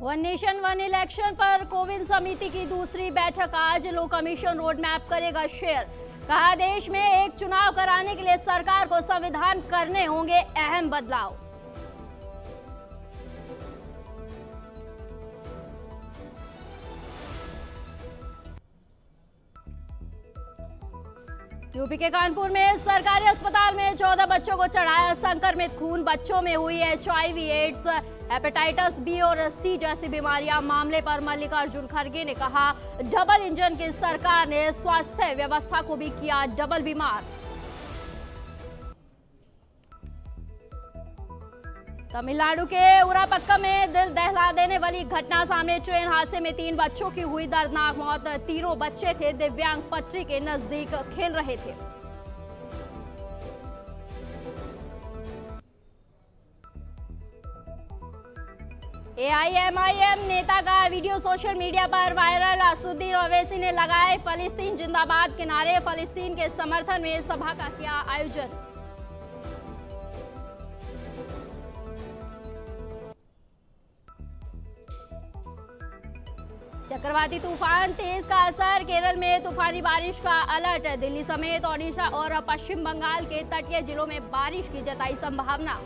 One nation one election पर कोविंद समिति की दूसरी बैठक आज। लो कमीशन रोड मैप करेगा शेयर। कहा देश में एक चुनाव कराने के लिए सरकार को संविधान करने होंगे अहम बदलाव। यूपी के कानपुर में सरकारी अस्पताल में 14 बच्चों को चढ़ाया संक्रमित खून। बच्चों में हुई HIV, एड्स, हेपेटाइटिस बी और सी जैसी बीमारियां। मामले पर मल्लिकार्जुन खड़गे ने कहा, डबल इंजन की सरकार ने स्वास्थ्य व्यवस्था को भी किया डबल बीमार। तमिलनाडु के उरापक्कम में दिल दहला देने वाली घटना सामने। ट्रेन हादसे में 3 बच्चों की हुई दर्दनाक मौत। तीनों बच्चे थे दिव्यांग पटरी के नजदीक खेल रहे थे। AIMIM नेता का वीडियो सोशल मीडिया पर वायरल। असुद्दीन ओवैसी ने लगाए फलस्तीन जिंदाबाद के नारे। फलस्तीन के समर्थन में सभा का किया आयोजन। चक्रवाती तूफान तेज का असर। केरल में तूफानी बारिश का अलर्ट। दिल्ली समेत ओडिशा और पश्चिम बंगाल के तटीय जिलों में बारिश की जताई संभावना।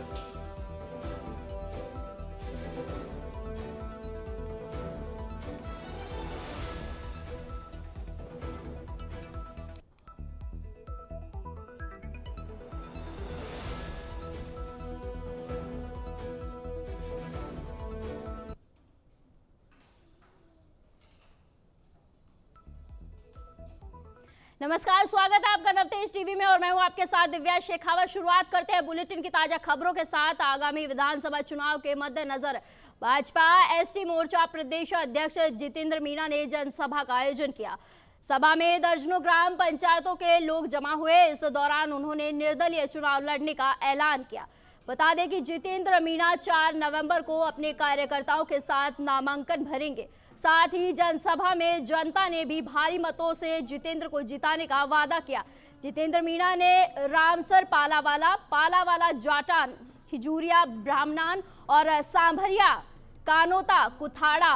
नमस्कार, स्वागत है आपका नवतेज टीवी में और मैं हूं आपके साथ दिव्या शेखावत। शुरुआत करते हैं बुलेटिन की ताजा खबरों के साथ। आगामी विधानसभा चुनाव के मद्देनजर भाजपा एसटी मोर्चा प्रदेश अध्यक्ष जितेंद्र मीणा ने जनसभा का आयोजन किया। सभा में दर्जनों ग्राम पंचायतों के लोग जमा हुए। इस दौरान उन्होंने निर्दलीय चुनाव लड़ने का ऐलान किया। बता दें कि जितेंद्र मीणा 4 नवंबर को अपने कार्यकर्ताओं के साथ नामांकन भरेंगे। साथ ही जनसभा में जनता ने भी भारी मतों से जितेंद्र को जिताने का वादा किया। जितेंद्र मीणा ने रामसर, पालावाला, जाटान, खिजूरिया, ब्राह्मणान और सांभरिया, कानोता, कुथाड़ा,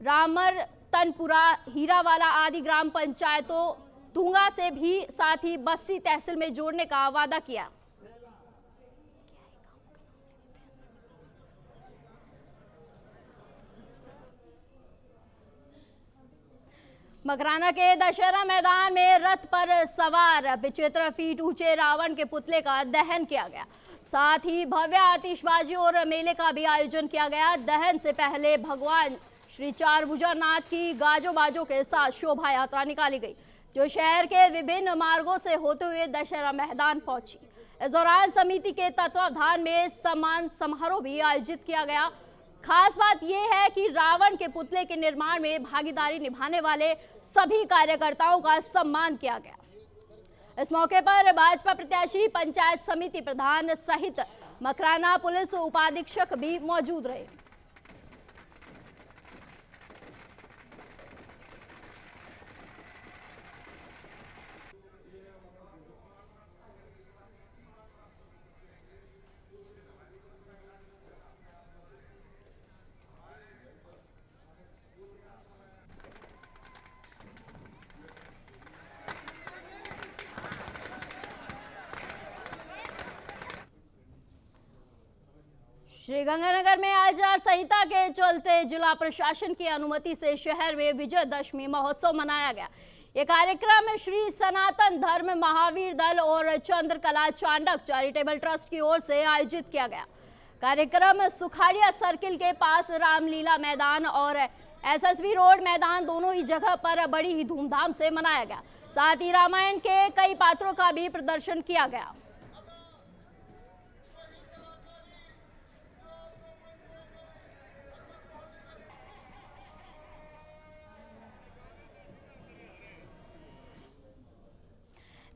रामर, तनपुरा, हीरावाला आदि ग्राम पंचायतों तुंगा से भी साथ ही बस्सी तहसील में जोड़ने का वादा किया। मकराना के दशहरा मैदान में रथ पर सवार 75 फीट ऊंचे रावण के पुतले का दहन किया गया। साथ ही भव्य आतिशबाजी और मेले का भी आयोजन किया गया। दहन से पहले भगवान श्री चारभुजानाथ की गाजो बाजों के साथ शोभा यात्रा निकाली गई, जो शहर के विभिन्न मार्गों से होते हुए दशहरा मैदान पहुंची। इस दौरान समिति के तत्वावधान में सम्मान समारोह भी आयोजित किया गया। खास बात यह है कि रावण के पुतले के निर्माण में भागीदारी निभाने वाले सभी कार्यकर्ताओं का सम्मान किया गया। इस मौके पर भाजपा प्रत्याशी, पंचायत समिति प्रधान सहित मकराना पुलिस उपाधीक्षक भी मौजूद रहे। श्रीगंगानगर में आचार संहिता के चलते जिला प्रशासन की अनुमति से शहर में विजयदशमी महोत्सव मनाया गया। ये कार्यक्रम श्री सनातन धर्म महावीर दल और चंद्रकला चांडक चैरिटेबल ट्रस्ट की ओर से आयोजित किया गया। कार्यक्रम सुखाड़िया सर्किल के पास रामलीला मैदान और SSB रोड मैदान दोनों ही जगह पर बड़ी ही धूमधाम से मनाया गया। साथ ही रामायण के कई पात्रों का भी प्रदर्शन किया गया।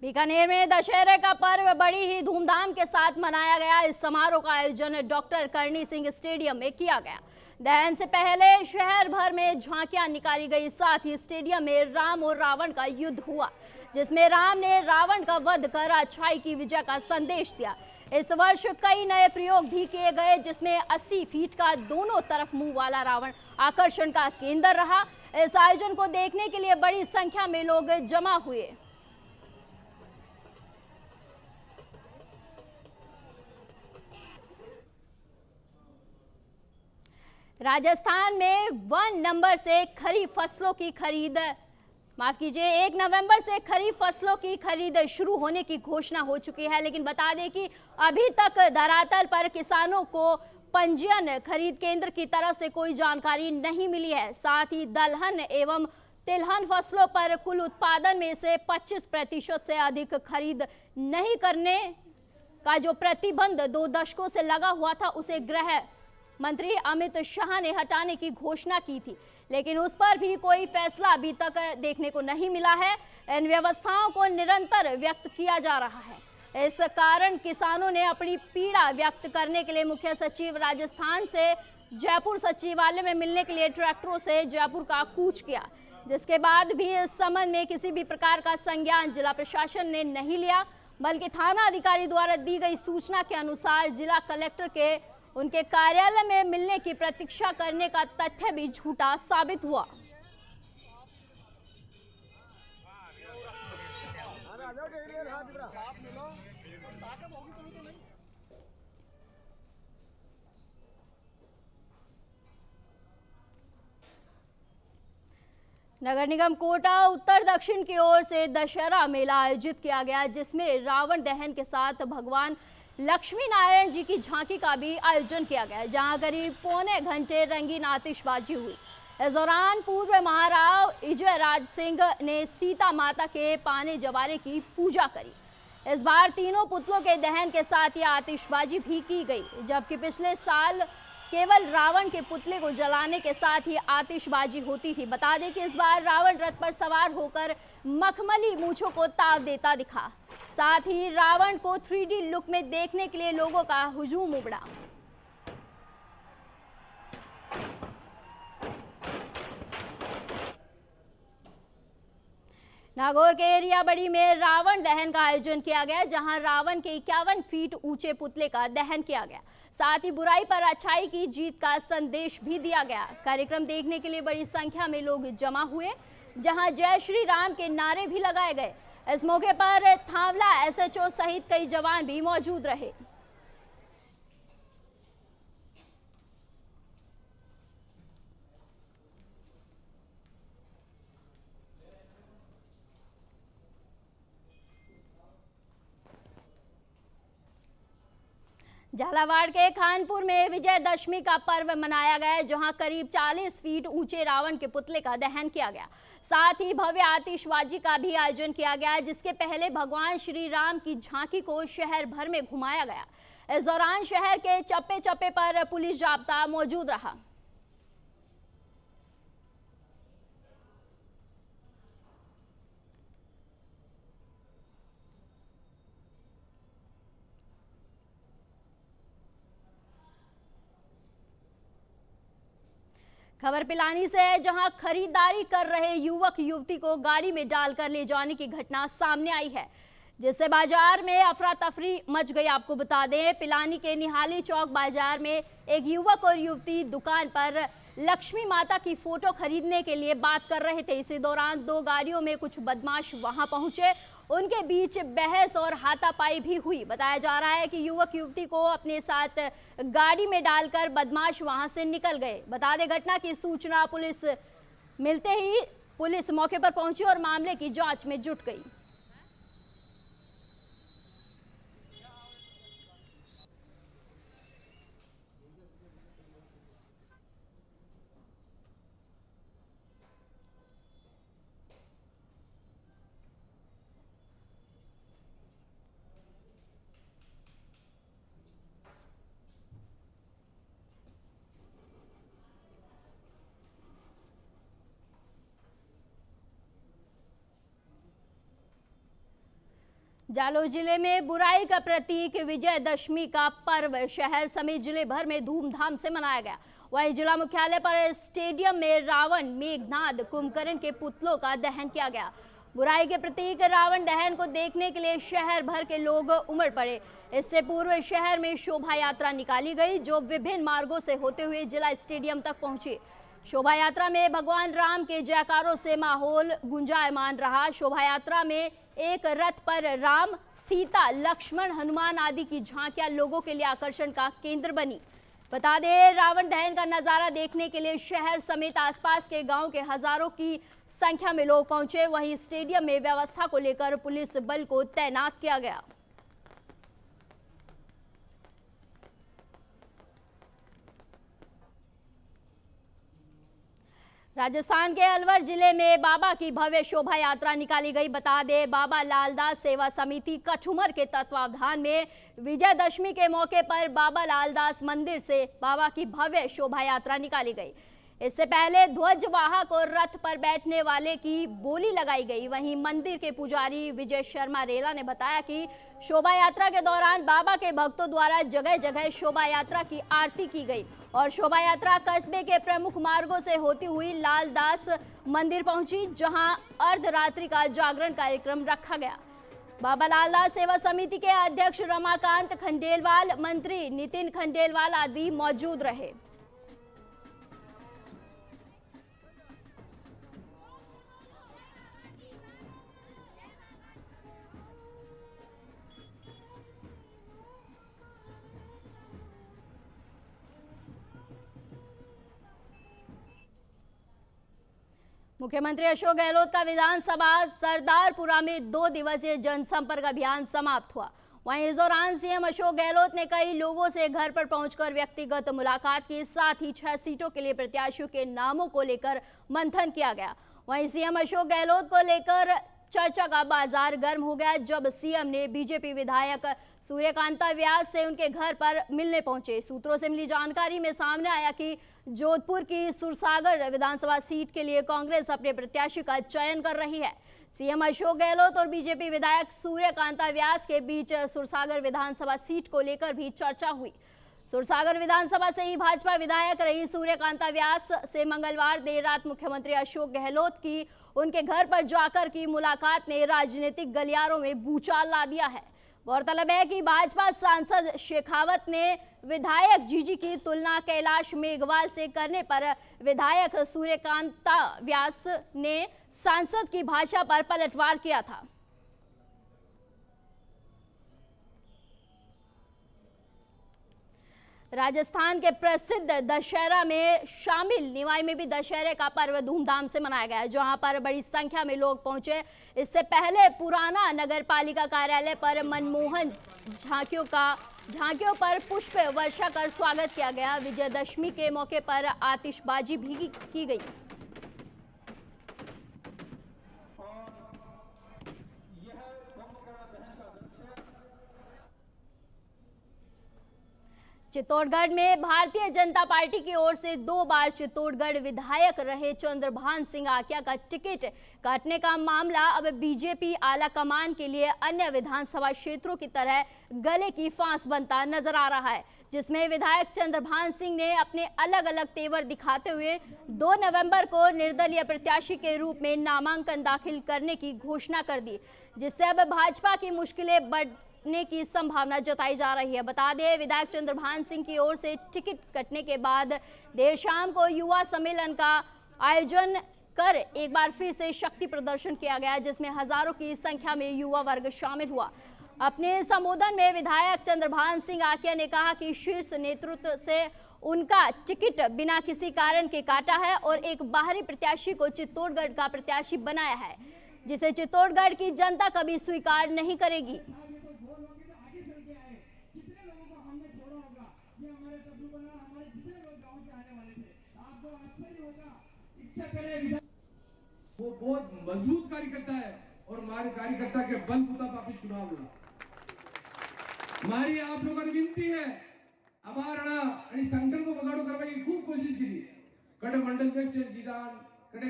बीकानेर में दशहरे का पर्व बड़ी ही धूमधाम के साथ मनाया गया। इस समारोह का आयोजन डॉक्टर करणी सिंह स्टेडियम में किया गया। दहन से पहले शहर भर में झांकियां निकाली गई। साथ ही स्टेडियम में राम और रावण का युद्ध हुआ, जिसमें राम ने रावण का वध कर अच्छाई की विजय का संदेश दिया। इस वर्ष कई नए प्रयोग भी किए गए, जिसमें 80 फीट का दोनों तरफ मुंह वाला रावण आकर्षण का केंद्र रहा। इस आयोजन को देखने के लिए बड़ी संख्या में लोग जमा हुए। राजस्थान में 1 नवंबर से खरीफ फसलों की खरीद 1 नवंबर से खरीफ फसलों की खरीद शुरू होने की घोषणा हो चुकी है, लेकिन बता दें कि अभी तक धरातल पर किसानों को पंजीयन खरीद केंद्र की तरफ से कोई जानकारी नहीं मिली है। साथ ही दलहन एवं तिलहन फसलों पर कुल उत्पादन में से 25% से अधिक खरीद नहीं करने का जो प्रतिबंध 2 दशकों से लगा हुआ था, उसे गृह मंत्री अमित शाह ने हटाने की घोषणा की थी, लेकिन उस पर भी कोई फैसला अभी तक देखने को नहीं मिला है। इन व्यवस्थाओं को निरंतर व्यक्त किया जा रहा है। इस कारण किसानों ने अपनी पीड़ा व्यक्त करने के लिए मुख्य सचिव राजस्थान से जयपुर सचिवालय में मिलने के लिए ट्रैक्टरों से जयपुर का कूच किया, जिसके बाद भी इस संबंध में किसी भी प्रकार का संज्ञान जिला प्रशासन ने नहीं लिया, बल्कि थाना अधिकारी द्वारा दी गई सूचना के अनुसार जिला कलेक्टर के उनके कार्यालय में मिलने की प्रतीक्षा करने का तथ्य भी झूठा साबित हुआ। नगर निगम कोटा उत्तर दक्षिण की ओर से दशहरा मेला आयोजित किया गया, जिसमें रावण दहन के साथ भगवान लक्ष्मी नारायण जी की झांकी का भी आयोजन किया गया, जहां करीब पौने घंटे रंगीन आतिशबाजी हुई। इस दौरान पूर्व महाराव विजय राज सिंह ने सीता माता के पाने जवारे की पूजा करी। इस बार तीनों पुतलों के दहन के साथ ही आतिशबाजी भी की गई, जबकि पिछले साल केवल रावण के पुतले को जलाने के साथ ही आतिशबाजी होती थी। बता दें कि इस बार रावण रथ पर सवार होकर मखमली मूंछों को ताव देता दिखा। साथ ही रावण को 3D लुक में देखने के लिए लोगों का हुजूम उमड़ा। नागौर के एरिया बड़ी में रावण दहन का आयोजन किया गया, जहां रावण के 51 फीट ऊंचे पुतले का दहन किया गया। साथ ही बुराई पर अच्छाई की जीत का संदेश भी दिया गया। कार्यक्रम देखने के लिए बड़ी संख्या में लोग जमा हुए, जहां जय श्री राम के नारे भी लगाए गए। इस मौके पर थावला SHO सहित कई जवान भी मौजूद रहे। झालावाड़ के खानपुर में विजयदशमी का पर्व मनाया गया, जहां करीब 40 फीट ऊंचे रावण के पुतले का दहन किया गया। साथ ही भव्य आतिशबाजी का भी आयोजन किया गया, जिसके पहले भगवान श्री राम की झांकी को शहर भर में घुमाया गया। इस दौरान शहर के चप्पे चप्पे पर पुलिस जाब्ता मौजूद रहा। खबर पिलानी से है, जहां खरीदारी कर रहे युवक युवती को गाड़ी में डालकर ले जाने की घटना सामने आई है, जिससे बाजार में अफरा तफरी मच गई। आपको बता दें, पिलानी के निहाली चौक बाजार में एक युवक और युवती दुकान पर लक्ष्मी माता की फोटो खरीदने के लिए बात कर रहे थे। इसी दौरान 2 गाड़ियों में कुछ बदमाश वहां पहुंचे, उनके बीच बहस और हाथापाई भी हुई। बताया जा रहा है कि युवक युवती को अपने साथ गाड़ी में डालकर बदमाश वहां से निकल गए। बता दें, घटना की सूचना पुलिस मिलते ही पुलिस मौके पर पहुंची और मामले की जांच में जुट गई। जालौर जिले में बुराई का प्रतीक विजयदशमी का पर्व शहर समेत जिले भर में धूमधाम से मनाया गया। वहीं जिला मुख्यालय पर स्टेडियम में रावण, मेघनाद, कुंभकर्ण के पुतलों का दहन किया गया। बुराई के प्रतीक रावण दहन को देखने के लिए शहर भर के लोग उमड़ पड़े। इससे पूर्व शहर में शोभा यात्रा निकाली गई जो विभिन्न मार्गों से होते हुए जिला स्टेडियम तक पहुंची। शोभा यात्रा में भगवान राम के जयकारों से माहौल गुंजायमान रहा। शोभा यात्रा में एक रथ पर राम, सीता, लक्ष्मण, हनुमान आदि की झांकियां लोगों के लिए आकर्षण का केंद्र बनी। बता दें, रावण दहन का नजारा देखने के लिए शहर समेत आसपास के गांव के हजारों की संख्या में लोग पहुंचे। वहीं स्टेडियम में व्यवस्था को लेकर पुलिस बल को तैनात किया गया। राजस्थान के अलवर जिले में बाबा की भव्य शोभा यात्रा निकाली गई। बता दें, बाबा लालदास सेवा समिति कछुमर के तत्वावधान में विजयदशमी के मौके पर बाबा लालदास मंदिर से बाबा की भव्य शोभा यात्रा निकाली गई। इससे पहले ध्वजवाहक और रथ पर बैठने वाले की बोली लगाई गई। वहीं मंदिर के पुजारी विजय शर्मा रेला ने बताया कि शोभा यात्रा के दौरान बाबा के भक्तों द्वारा जगह जगह शोभा यात्रा की आरती की गई और शोभा यात्रा कस्बे के प्रमुख मार्गों से होती हुई लालदास मंदिर पहुंची, जहां अर्धरात्रि का जागरण कार्यक्रम रखा गया। बाबा लालदास सेवा समिति के अध्यक्ष रमाकांत खंडेलवाल, मंत्री नितिन खंडेलवाल आदि मौजूद रहे। मुख्यमंत्री अशोक गहलोत का विधानसभा सरदारपुरा में 2 दिवसीय जनसंपर्क अभियान समाप्त हुआ। वहीं इस दौरान सीएम अशोक गहलोत ने कई लोगों से घर पर पहुंचकर व्यक्तिगत मुलाकात की। साथ ही 6 सीटों के लिए प्रत्याशियों के नामों को लेकर मंथन किया गया। वहीं सीएम अशोक गहलोत को लेकर चर्चा का बाजार गर्म हो गया जब सीएम ने बीजेपी विधायक सूर्यकांता व्यास से उनके घर पर मिलने पहुंचे। सूत्रों से मिली जानकारी में सामने आया कि जोधपुर की सुरसागर विधानसभा सीट के लिए कांग्रेस अपने प्रत्याशी का चयन कर रही है। सीएम अशोक गहलोत और बीजेपी विधायक सूर्यकांता व्यास के बीच सुरसागर विधानसभा सीट को लेकर भी चर्चा हुई। सुरसागर विधानसभा से ही भाजपा विधायक रही सूर्यकांता व्यास से मंगलवार देर रात मुख्यमंत्री अशोक गहलोत की उनके घर पर जाकर की मुलाकात ने राजनीतिक गलियारों में भूचाल ला दिया है। गौरतलब है कि भाजपा सांसद शेखावत ने विधायक जीजी की तुलना कैलाश मेघवाल से करने पर विधायक सूर्यकांता व्यास ने सांसद की भाषा पर पलटवार किया था। राजस्थान के प्रसिद्ध दशहरा में शामिल निवाई में भी दशहरे का पर्व धूमधाम से मनाया गया, जहां पर बड़ी संख्या में लोग पहुंचे। इससे पहले पुराना नगर पालिका कार्यालय पर मनमोहन झांकियों पर पुष्प वर्षा कर स्वागत किया गया। विजयदशमी के मौके पर आतिशबाजी भी की गई। चित्तौड़गढ़ में भारतीय जनता पार्टी की ओर से 2 बार चित्तौड़गढ़ विधायक रहे चंद्रभान सिंह आकिया का टिकट काटने का मामला अब बीजेपी आला कमान के लिए अन्य विधानसभा क्षेत्रों की तरह गले की फांस बनता नजर आ रहा है, जिसमें विधायक चंद्रभान सिंह ने अपने अलग अलग तेवर दिखाते हुए 2 नवंबर को निर्दलीय प्रत्याशी के रूप में नामांकन दाखिल करने की घोषणा कर दी, जिससे अब भाजपा की मुश्किलें बढ़ने की संभावना जताई जा रही है। बता दें, विधायक चंद्रभान सिंह की ओर से टिकट कटने के बाद देर शाम को युवा सम्मेलन का आयोजन कर एक बार फिर से शक्ति प्रदर्शन किया गया, जिसमें हजारों की संख्या में युवा वर्ग शामिल हुआ। अपने संबोधन में विधायक चंद्रभान सिंह आकिया ने कहा कि शीर्ष नेतृत्व से उनका टिकट बिना किसी कारण के काटा है और एक बाहरी प्रत्याशी को चित्तौड़गढ़ का प्रत्याशी बनाया है, जिसे चित्तौड़गढ़ की जनता कभी स्वीकार नहीं करेगी। वो बहुत मजबूत कार्यकर्ता है और हमारे कार्यकर्ता के बलबूता पर चुनाव लड़ा। हमारी आप लोगों की विनती है, अबारणा आणि संकल्प बगाडो करवाई खूब कोशिश की। कड़े मंडल अध्यक्ष जिदान, कड़े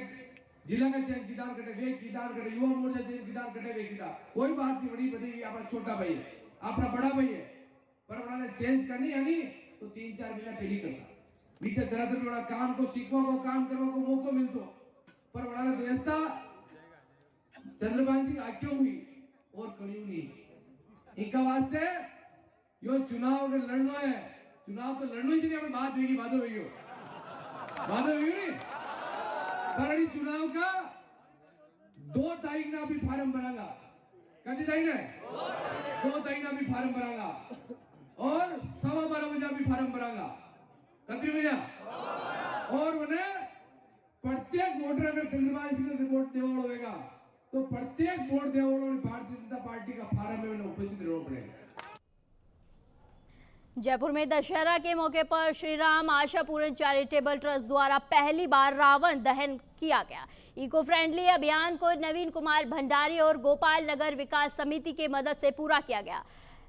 जिला का चयन जिदान, कड़े वे जिदान, कड़े युवा मोर्चा चयन जिदान, कड़े वे जिदान। कोई बात नहीं, बड़ी बड़ी आपका छोटा भाई है, आपका बड़ा भाई है, पर उन्होंने चेंज करनी है नहीं तो 3-4 महीना पहले करता। नीचे दरदर बड़ा काम को सीखो को काम करने को मौका मिलतो, पर उन्होंने व्यवस्था चंद्रभान सिंह आक्यों हुई और कड़ियों नहीं इनका वास्ते यो चुनाव अगर लड़ना है चुनाव तो लड़ना ही नहीं अपनी बात होगी बात होगी नहीं पर चुनाव का 2 तारीख ना भी फार्म भरागा कभी तारीख है 2 तारीख ना भी फार्म भरागा और 12:15 बजे भी फार्म भरागा कभी भैया और उन्हें प्रत्येक वोटर अगर चंद्रबाबू सिंह ने वोट देवड़ होगा तो प्रत्येक वोट देवड़ भारतीय जनता पार्टी का फार्म में उपस्थित रहना पड़ेगा। जयपुर में दशहरा के मौके पर श्री राम आशा पूर्ण चैरिटेबल ट्रस्ट द्वारा पहली बार रावण दहन किया गया। इको फ्रेंडली अभियान को नवीन कुमार भंडारी और गोपाल नगर विकास समिति की मदद से पूरा किया गया।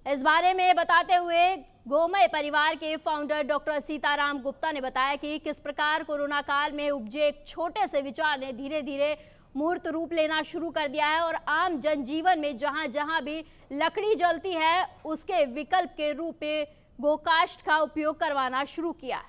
इस बारे में बताते हुए गोमय परिवार के फाउंडर डॉक्टर सीताराम गुप्ता ने बताया कि किस प्रकार कोरोना काल में उपजे एक छोटे से विचार ने धीरे धीरे मूर्त रूप लेना शुरू कर दिया है और आम जनजीवन में जहां जहां भी लकड़ी जलती है उसके विकल्प के रूप में गोकाष्ठ का उपयोग करवाना शुरू किया।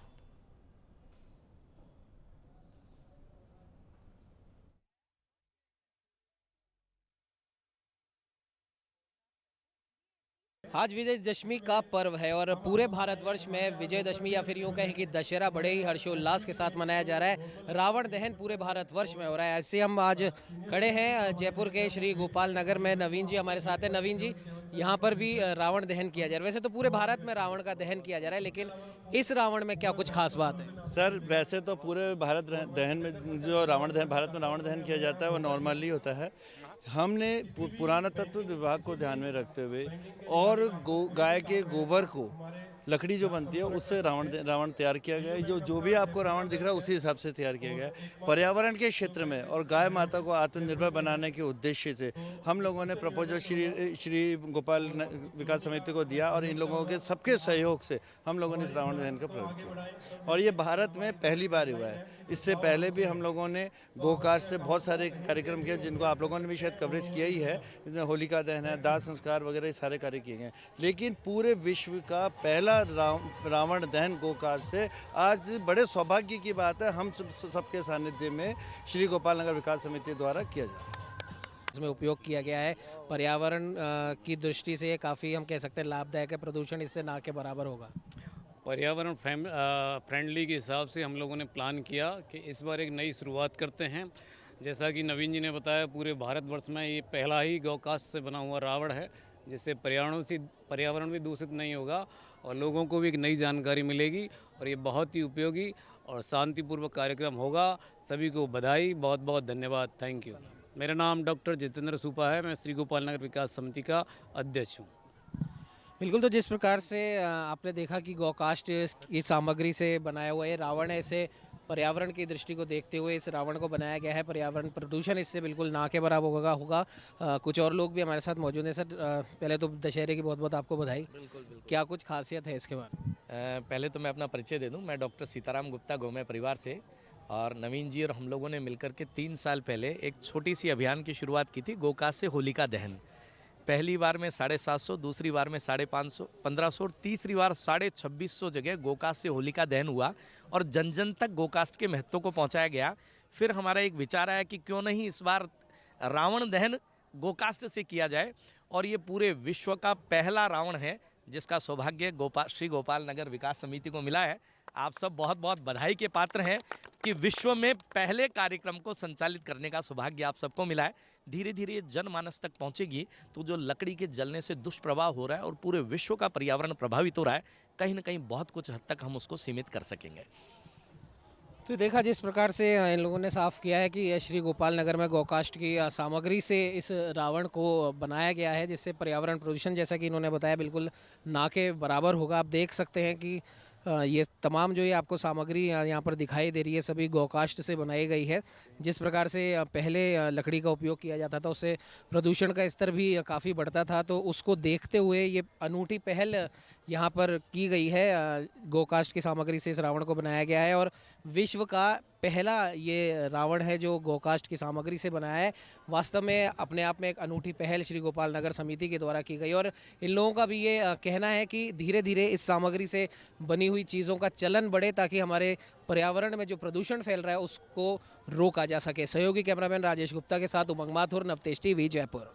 आज विजयदशमी का पर्व है और पूरे भारतवर्ष में विजयदशमी या फिर यूं कहें कि दशहरा बड़े ही हर्षोल्लास के साथ मनाया जा रहा है। रावण दहन पूरे भारतवर्ष में हो रहा है। ऐसे हम आज खड़े हैं जयपुर के श्री गोपाल नगर में। नवीन जी हमारे साथ हैं। नवीन जी, यहाँ पर भी रावण दहन किया जा रहा है। वैसे तो पूरे भारत में रावण का दहन किया जा रहा है, लेकिन इस रावण में क्या कुछ खास बात है? सर, वैसे तो पूरे भारत दहन में जो रावण दहन भारत में रावण दहन किया जाता है वो नॉर्मली होता है। हमने पुराना तत्व विभाग को ध्यान में रखते हुए और गाय के गोबर को लकड़ी जो बनती है उससे रावण तैयार किया गया है। जो भी आपको रावण दिख रहा है उसी हिसाब से तैयार किया गया है। पर्यावरण के क्षेत्र में और गाय माता को आत्मनिर्भर बनाने के उद्देश्य से हम लोगों ने प्रपोजल श्री गोपाल विकास समिति को दिया और इन लोगों के सबके सहयोग से हम लोगों ने इस रावण दहन का प्रयोग किया और ये भारत में पहली बार हुआ है। इससे पहले भी हम लोगों ने गोकाष्ठ से बहुत सारे कार्यक्रम किए जिनको आप लोगों ने भी शायद कवरेज किया ही है। इसमें होलिका दहन है, दाह संस्कार वगैरह सारे कार्य किए गए। लेकिन पूरे विश्व का पहला रावण दहन गोकाष्ठ से आज बड़े सौभाग्य की बात है हम सबके सानिध्य में श्री गोपाल नगर विकास समिति द्वारा किया जा रहा है। इसमें उपयोग किया गया है। पर्यावरण की दृष्टि से काफ़ी हम कह सकते हैं लाभदायक है। प्रदूषण इससे ना के बराबर होगा। पर्यावरण फ्रेंडली के हिसाब से हम लोगों ने प्लान किया कि इस बार एक नई शुरुआत करते हैं। जैसा कि नवीन जी ने बताया, पूरे भारतवर्ष में ये पहला ही गौकाष्ठ से बना हुआ रावण है, जिससे पर्यावरण भी दूषित नहीं होगा और लोगों को भी एक नई जानकारी मिलेगी और ये बहुत ही उपयोगी और शांतिपूर्वक कार्यक्रम होगा। सभी को बधाई, बहुत बहुत धन्यवाद, थैंक यू। मेरा नाम डॉक्टर जितेंद्र सूपा है। मैं श्री गोपाल नगर विकास समिति का अध्यक्ष हूँ। बिल्कुल, तो जिस प्रकार से आपने देखा कि गौकाष्ठ की सामग्री से बनाया हुआ ये रावण है, इसे पर्यावरण की दृष्टि को देखते हुए इस रावण को बनाया गया है। पर्यावरण प्रदूषण इससे बिल्कुल ना के बराबर होगा। कुछ और लोग भी हमारे साथ मौजूद हैं। सर, पहले तो दशहरे की बहुत बहुत आपको बधाई। बिल्कुल। क्या कुछ खासियत है इसके बाद? पहले तो मैं अपना परिचय दे दूं। मैं डॉक्टर सीताराम गुप्ता गोमय परिवार से, और नवीन जी और हम लोगों ने मिलकर के 3 साल पहले एक छोटी सी अभियान की शुरुआत की थी, गोकाष्ठ से होलिका दहन। पहली बार में 750, दूसरी बार में 550, 1500 और तीसरी बार 2650 जगह गोकाष्ठ से होलिका दहन हुआ और जन जन तक गोकाष्ठ के महत्व को पहुंचाया गया। फिर हमारा एक विचार आया कि क्यों नहीं इस बार रावण दहन गोकाष्ठ से किया जाए, और ये पूरे विश्व का पहला रावण है जिसका सौभाग्य श्री गोपाल नगर विकास समिति को मिला है। आप सब बहुत बहुत बधाई के पात्र हैं कि विश्व में पहले कार्यक्रम को संचालित करने का सौभाग्य आप सबको मिला है। धीरे धीरे ये जनमानस तक पहुंचेगी तो जो लकड़ी के जलने से दुष्प्रभाव हो रहा है और पूरे विश्व का पर्यावरण प्रभावित हो रहा है, कहीं ना कहीं बहुत कुछ हद तक हम उसको सीमित कर सकेंगे। तो देखा जिस प्रकार से इन लोगों ने साफ किया है कि श्री गोपाल नगर में गौकाष्ठ की सामग्री से इस रावण को बनाया गया है, जिससे पर्यावरण प्रदूषण, जैसा कि इन्होंने बताया, बिल्कुल ना के बराबर होगा। आप देख सकते हैं कि ये तमाम जो ये आपको सामग्री यहाँ पर दिखाई दे रही है सभी गौकाष्ठ से बनाई गई है। जिस प्रकार से पहले लकड़ी का उपयोग किया जाता था उससे प्रदूषण का स्तर भी काफ़ी बढ़ता था, तो उसको देखते हुए ये अनूठी पहल यहाँ पर की गई है। गौकाष्ठ की सामग्री से इस रावण को बनाया गया है और विश्व का पहला ये रावण है जो गोकास्ट की सामग्री से बनाया है। वास्तव में अपने आप में एक अनूठी पहल श्री गोपाल नगर समिति के द्वारा की गई और इन लोगों का भी ये कहना है कि धीरे धीरे इस सामग्री से बनी हुई चीज़ों का चलन बढ़े ताकि हमारे पर्यावरण में जो प्रदूषण फैल रहा है उसको रोका जा सके। सहयोगी कैमरामैन राजेश गुप्ता के साथ उमंग माथुर, नवतेज टीवी, जयपुर।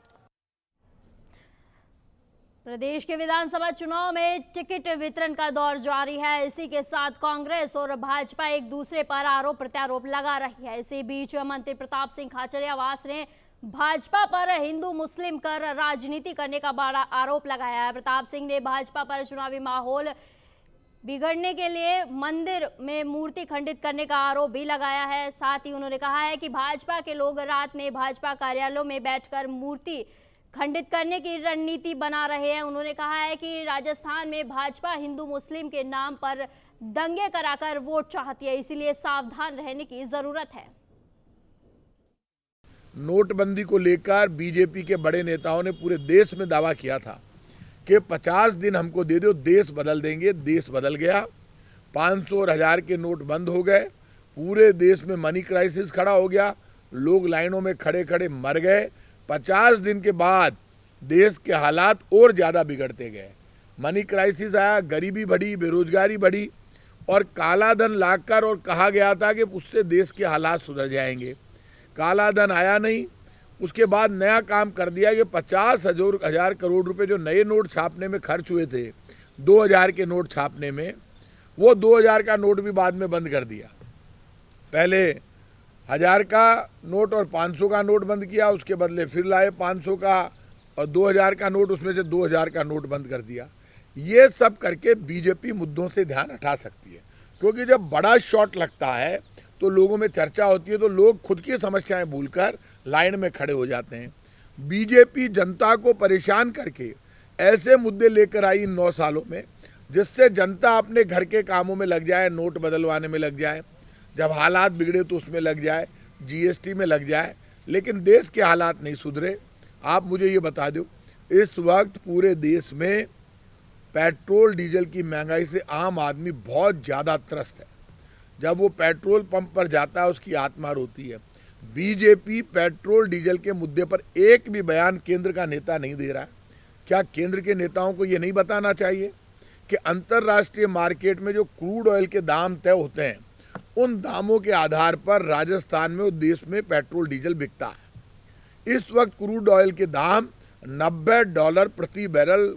प्रदेश के विधानसभा चुनाव में टिकट वितरण का दौर जारी है। इसी के साथ कांग्रेस और भाजपा एक दूसरे पर आरोप प्रत्यारोप लगा रही है। इसी बीच मंत्री प्रताप सिंह खाचरियावास ने भाजपा पर हिंदू मुस्लिम कर राजनीति करने का बड़ा आरोप लगाया है। प्रताप सिंह ने भाजपा पर चुनावी माहौल बिगड़ने के लिए मंदिर में मूर्ति खंडित करने का आरोप भी लगाया है। साथ ही उन्होंने कहा है कि भाजपा के लोग रात में भाजपा कार्यालयों में बैठकर मूर्ति खंडित करने की रणनीति बना रहे हैं। उन्होंने कहा है कि राजस्थान में भाजपा हिंदू मुस्लिम के नाम पर दंगे कराकर वोट चाहती है, इसीलिए सावधान रहने की जरूरत है। नोटबंदी को लेकर बीजेपी के बड़े नेताओं ने पूरे देश में दावा किया था कि 50 दिन हमको दे दो, देश बदल देंगे। देश बदल गया। 500 और 1000 के नोट बंद हो गए। पूरे देश में मनी क्राइसिस खड़ा हो गया। लोग लाइनों में खड़े खड़े मर गए। 50 दिन के बाद देश के हालात और ज़्यादा बिगड़ते गए। मनी क्राइसिस आया, गरीबी बढ़ी, बेरोजगारी बढ़ी और काला धन लाकर और कहा गया था कि उससे देश के हालात सुधर जाएंगे। काला धन आया नहीं। उसके बाद नया काम कर दिया कि 50,000 करोड़ रुपए जो नए नोट छापने में खर्च हुए थे 2000 के नोट छापने में, वो 2000 का नोट भी बाद में बंद कर दिया। पहले 1000 का नोट और 500 का नोट बंद किया, उसके बदले फिर लाए 500 का और 2000 का नोट, उसमें से 2000 का नोट बंद कर दिया। ये सब करके बीजेपी मुद्दों से ध्यान हटा सकती है, क्योंकि जब बड़ा शॉट लगता है तो लोगों में चर्चा होती है तो लोग खुद की समस्याएं भूलकर लाइन में खड़े हो जाते हैं। बीजेपी जनता को परेशान करके ऐसे मुद्दे लेकर आई इन 9 सालों में जिससे जनता अपने घर के कामों में लग जाए, नोट बदलवाने में लग जाए, जब हालात बिगड़े तो उसमें लग जाए, जीएसटी में लग जाए, लेकिन देश के हालात नहीं सुधरे। आप मुझे ये बता दो, इस वक्त पूरे देश में पेट्रोल डीजल की महंगाई से आम आदमी बहुत ज़्यादा त्रस्त है। जब वो पेट्रोल पंप पर जाता है उसकी आत्मा रोती है। बीजेपी पेट्रोल डीजल के मुद्दे पर एक भी बयान केंद्र का नेता नहीं दे रहा है। क्या केंद्र के नेताओं को ये नहीं बताना चाहिए कि अंतर्राष्ट्रीय मार्केट में जो क्रूड ऑयल के दाम तय होते हैं उन दामों के आधार पर राजस्थान में और देश में पेट्रोल डीजल बिकता है। इस वक्त क्रूड ऑयल के दाम $90 प्रति बैरल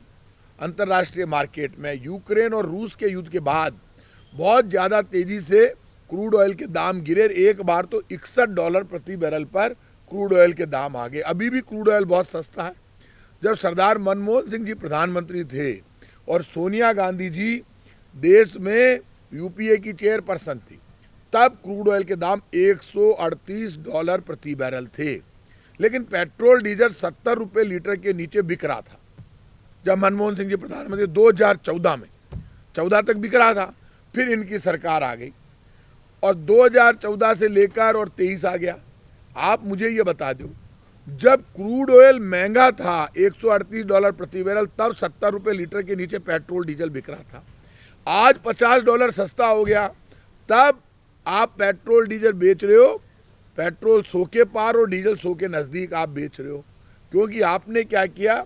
अंतर्राष्ट्रीय मार्केट में। यूक्रेन और रूस के युद्ध के बाद बहुत ज़्यादा तेजी से क्रूड ऑयल के दाम गिरे। एक बार तो $61 प्रति बैरल पर क्रूड ऑयल के दाम आ गए। अभी भी क्रूड ऑयल बहुत सस्ता है। जब सरदार मनमोहन सिंह जी प्रधानमंत्री थे और सोनिया गांधी जी देश में यूपीए की चेयरपर्सन थी, तब क्रूड ऑयल के दाम $138 प्रति बैरल थे, लेकिन पेट्रोल डीजल 70 रुपये लीटर के नीचे बिक रहा था। जब मनमोहन सिंह जी प्रधानमंत्री 2014 में 14 तक बिक रहा था, फिर इनकी सरकार आ गई और 2014 से लेकर और 23 आ गया। आप मुझे ये बता दो, जब क्रूड ऑयल महंगा था $138 प्रति बैरल, तब 70 रुपये लीटर के नीचे पेट्रोल डीजल बिक रहा था। आज $50 सस्ता हो गया, तब आप पेट्रोल डीजल बेच रहे हो, पेट्रोल 100 के पार और डीजल 100 के नज़दीक आप बेच रहे हो। क्योंकि आपने क्या किया,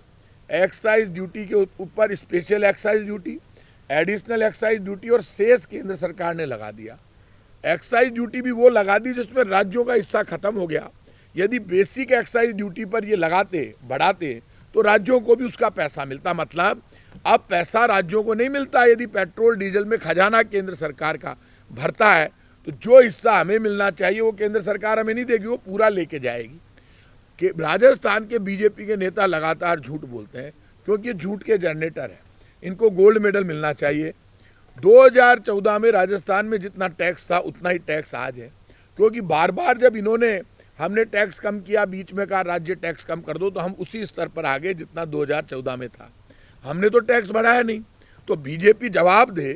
एक्साइज ड्यूटी के ऊपर special excise duty, additional excise duty और सेस केंद्र सरकार ने लगा दिया। एक्साइज ड्यूटी भी वो लगा दी जिसमें राज्यों का हिस्सा खत्म हो गया। यदि बेसिक एक्साइज ड्यूटी पर ये लगाते, बढ़ाते, तो राज्यों को भी उसका पैसा मिलता। मतलब अब पैसा राज्यों को नहीं मिलता। यदि पेट्रोल डीजल में खजाना केंद्र सरकार का भरता है तो जो हिस्सा हमें मिलना चाहिए वो केंद्र सरकार हमें नहीं देगी, वो पूरा लेके जाएगी। कि राजस्थान के बीजेपी के नेता लगातार झूठ बोलते हैं, क्योंकि झूठ के जनरेटर है। इनको गोल्ड मेडल मिलना चाहिए। 2014 में राजस्थान में जितना टैक्स था उतना ही टैक्स आज है, क्योंकि बार बार जब इन्होंने हमने टैक्स कम किया, बीच में कहा राज्य टैक्स कम कर दो, तो हम उसी स्तर पर आ गए जितना 2014 में था। हमने तो टैक्स बढ़ाया नहीं। तो बीजेपी जवाब दे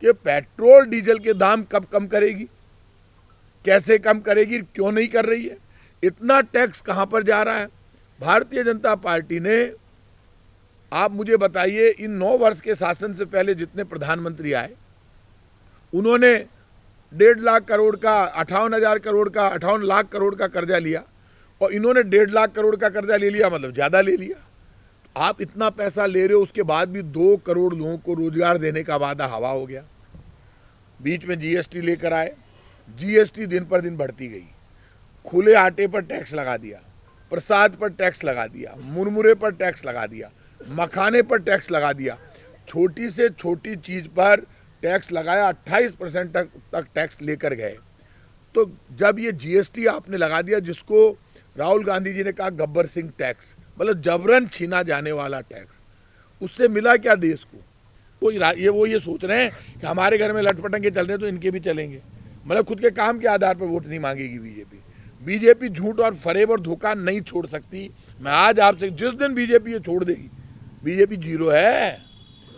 कि पेट्रोल डीजल के दाम कब कम करेगी, कैसे कम करेगी, क्यों नहीं कर रही है, इतना टैक्स कहाँ पर जा रहा है। भारतीय जनता पार्टी ने, आप मुझे बताइए, इन 9 वर्ष के शासन से पहले जितने प्रधानमंत्री आए उन्होंने 1.5 लाख करोड़ का 58,000 करोड़ का 58 लाख करोड़ का कर्जा लिया और इन्होंने 1.5 लाख करोड़ का कर्जा ले लिया, मतलब ज़्यादा ले लिया। आप इतना पैसा ले रहे हो, उसके बाद भी 2 करोड़ लोगों को रोजगार देने का वादा हवा हो गया। बीच में जीएसटी लेकर आए, जीएसटी दिन पर दिन बढ़ती गई। खुले आटे पर टैक्स लगा दिया, प्रसाद पर टैक्स लगा दिया, मुरमुरे पर टैक्स लगा दिया, मखाने पर टैक्स लगा दिया। छोटी से छोटी चीज़ पर टैक्स लगाया, 28% तक टैक्स लेकर गए। तो जब ये जीएसटी आपने लगा दिया, जिसको राहुल गांधी जी ने कहा गब्बर सिंह टैक्स, मतलब जबरन छीना जाने वाला टैक्स, उससे मिला क्या देश को? वो ये सोच रहे हैं कि हमारे घर में लटपटंगे चल रहे हैं तो इनके भी चलेंगे, मतलब खुद के काम के आधार पर वोट नहीं मांगेगी बीजेपी झूठ और फरेब और धोखा नहीं छोड़ सकती। मैं आज आपसे, जिस दिन बीजेपी ये छोड़ देगी, बीजेपी जीरो है।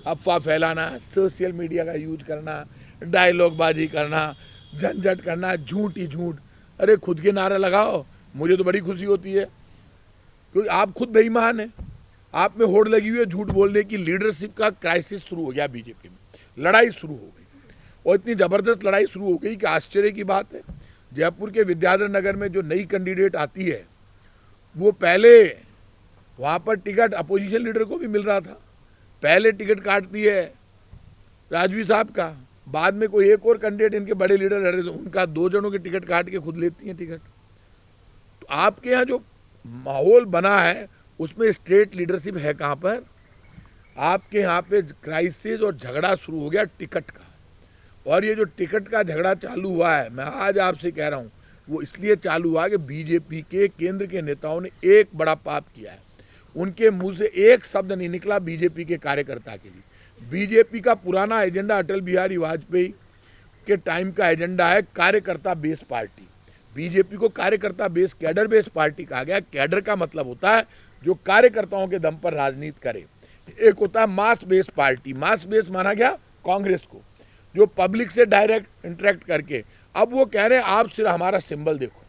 अफवाह फैलाना, सोशल मीडिया का यूज करना, डायलॉग बाजी करना, झंझट करना, झूठ ही झूठ। अरे खुद के नारा लगाओ, मुझे तो बड़ी खुशी होती है क्योंकि आप खुद बेईमान हैं। आप में होड़ लगी हुई है झूठ बोलने की। लीडरशिप का क्राइसिस शुरू हो गया बीजेपी में, लड़ाई शुरू हो गई और इतनी ज़बरदस्त लड़ाई शुरू हो गई कि आश्चर्य की बात है, जयपुर के विद्याधर नगर में जो नई कैंडिडेट आती है, वो पहले वहाँ पर टिकट अपोजिशन लीडर को भी मिल रहा था, पहले टिकट काटती है राजवी साहब का, बाद में कोई एक और कैंडिडेट इनके बड़े लीडर रह रहे थे, उनका 2 जनों के टिकट काट के खुद लेती हैं टिकट। तो आपके यहाँ जो माहौल बना है उसमें स्टेट लीडरशिप है कहाँ पर? आपके यहाँ पे क्राइसिस और झगड़ा शुरू हो गया टिकट का। और ये जो टिकट का झगड़ा चालू हुआ है, मैं आज आपसे कह रहा हूँ, वो इसलिए चालू हुआ कि बीजेपी के केंद्र के नेताओं ने एक बड़ा पाप किया है। उनके मुंह से एक शब्द नहीं निकला बीजेपी के कार्यकर्ता के लिए। बीजेपी का पुराना एजेंडा अटल बिहारी वाजपेयी के टाइम का एजेंडा है कार्यकर्ता बेस पार्टी। बीजेपी को कार्यकर्ता बेस, कैडर बेस पार्टी कहा गया। कैडर का मतलब होता है जो कार्यकर्ताओं के दम पर राजनीति करे। एक होता है मास बेस पार्टी। मास बेस माना गया कांग्रेस को, जो पब्लिक से डायरेक्ट इंटरेक्ट करके। अब वो कह रहे हैं आप सिर्फ हमारा सिंबल देखो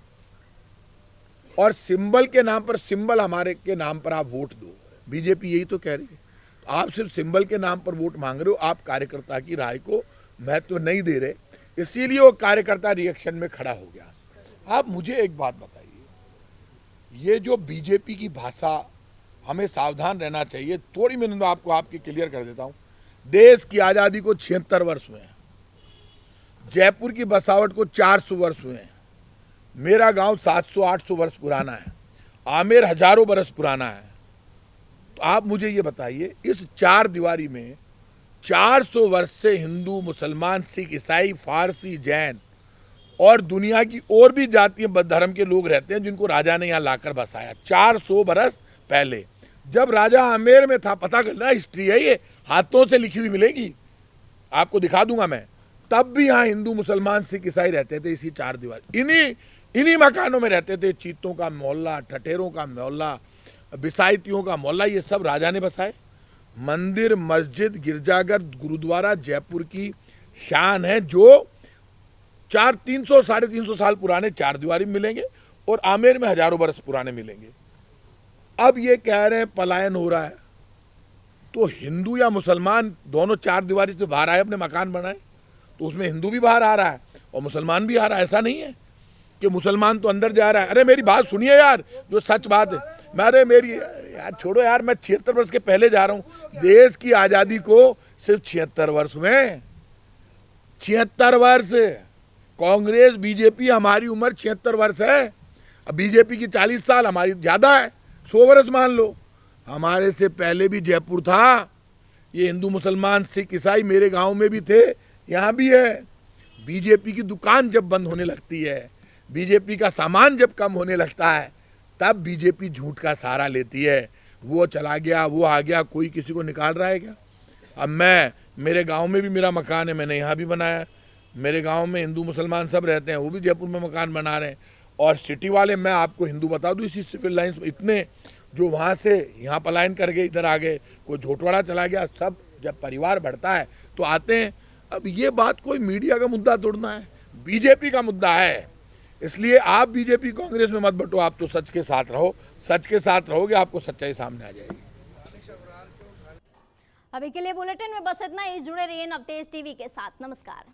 और सिंबल के नाम पर, सिंबल हमारे के नाम पर आप वोट दो। बीजेपी यही तो कह रही है। तो आप सिर्फ सिंबल के नाम पर वोट मांग रहे हो, आप कार्यकर्ता की राय को महत्व नहीं दे रहे, इसीलिए वो कार्यकर्ता रिएक्शन में खड़ा हो गया। आप मुझे एक बात बताइए, ये जो बीजेपी की भाषा, हमें सावधान रहना चाहिए। थोड़ी मिनट में आपको आपके क्लियर कर देता हूँ। देश की आज़ादी को 76 वर्ष हुए हैं, जयपुर की बसावट को 400 वर्ष हुए हैं, मेरा गांव 700-800 वर्ष पुराना है, आमेर हजारों बरस पुराना है। तो आप मुझे ये बताइए, इस 4 दीवारी में 400 वर्ष से हिंदू, मुसलमान, सिख, ईसाई, फारसी, जैन और दुनिया की और भी जातीय धर्म के लोग रहते हैं, जिनको राजा ने यहाँ लाकर बसाया 400 बरस पहले। जब राजा आमेर में था, पता करना, हिस्ट्री है ये, हाथों से लिखी हुई मिलेगी, आपको दिखा दूंगा मैं। तब भी यहाँ हिंदू, मुसलमान, सिख, ईसाई रहते थे इसी 4 दीवारी, इन्हीं मकानों में रहते थे। चीतों का मोहल्ला, ठठेरों का मोहल्ला, बिसाइतियों का मोहल्ला, ये सब राजा ने बसाए। मंदिर, मस्जिद, गिरजाघर, गुरुद्वारा जयपुर की शान है, जो 300-350 साल पुराने 4 दीवारी मिलेंगे और आमेर में हजारों बरस पुराने मिलेंगे। अब ये कह रहे हैं पलायन हो रहा है, तो हिंदू या मुसलमान दोनों 4 दीवारी से बाहर आए, अपने मकान बनाए, तो उसमें हिंदू भी बाहर आ रहा है और मुसलमान भी आ रहा है। ऐसा नहीं है कि मुसलमान तो अंदर जा रहा है। अरे मेरी बात सुनिए यार, जो सच बात है। मैं, अरे मेरी यार छोड़ो यार, मैं 76 वर्ष के पहले जा रहा हूँ। देश की आज़ादी को सिर्फ 76 वर्ष हुए, 76 वर्ष। कांग्रेस, बीजेपी, हमारी उम्र 76 वर्ष है। अब बीजेपी की 40 साल, हमारी ज़्यादा है, 100 वर्ष मान लो। हमारे से पहले भी जयपुर था। ये हिंदू, मुसलमान, सिख, ईसाई मेरे गांव में भी थे, यहाँ भी है। बीजेपी की दुकान जब बंद होने लगती है, बीजेपी का सामान जब कम होने लगता है, तब बीजेपी झूठ का सहारा लेती है। वो चला गया, वो आ गया, कोई किसी को निकाल रहा है क्या? अब मेरे गांव में भी मेरा मकान है, मैंने यहाँ भी बनाया। मेरे गांव में हिंदू, मुसलमान सब रहते हैं, वो भी जयपुर में मकान बना रहे हैं। और सिटी वाले, मैं आपको हिंदू बता दूँ, इसी सिविल लाइन्स में इतने जो वहाँ से यहाँ पलायन कर गए, इधर आ गए, कोई झोटवाड़ा चला गया, सब जब परिवार बढ़ता है तो आते हैं। अब ये बात कोई मीडिया का मुद्दा तोड़ना है, बीजेपी का मुद्दा है। इसलिए आप बीजेपी कांग्रेस में मत बटो, आप तो सच के साथ रहो। सच के साथ रहोगे, आपको सच्चाई सामने आ जाएगी। अभी के लिए बुलेटिन में बस इतना ही। जुड़े रहिए नवतेज टीवी के साथ। नमस्कार।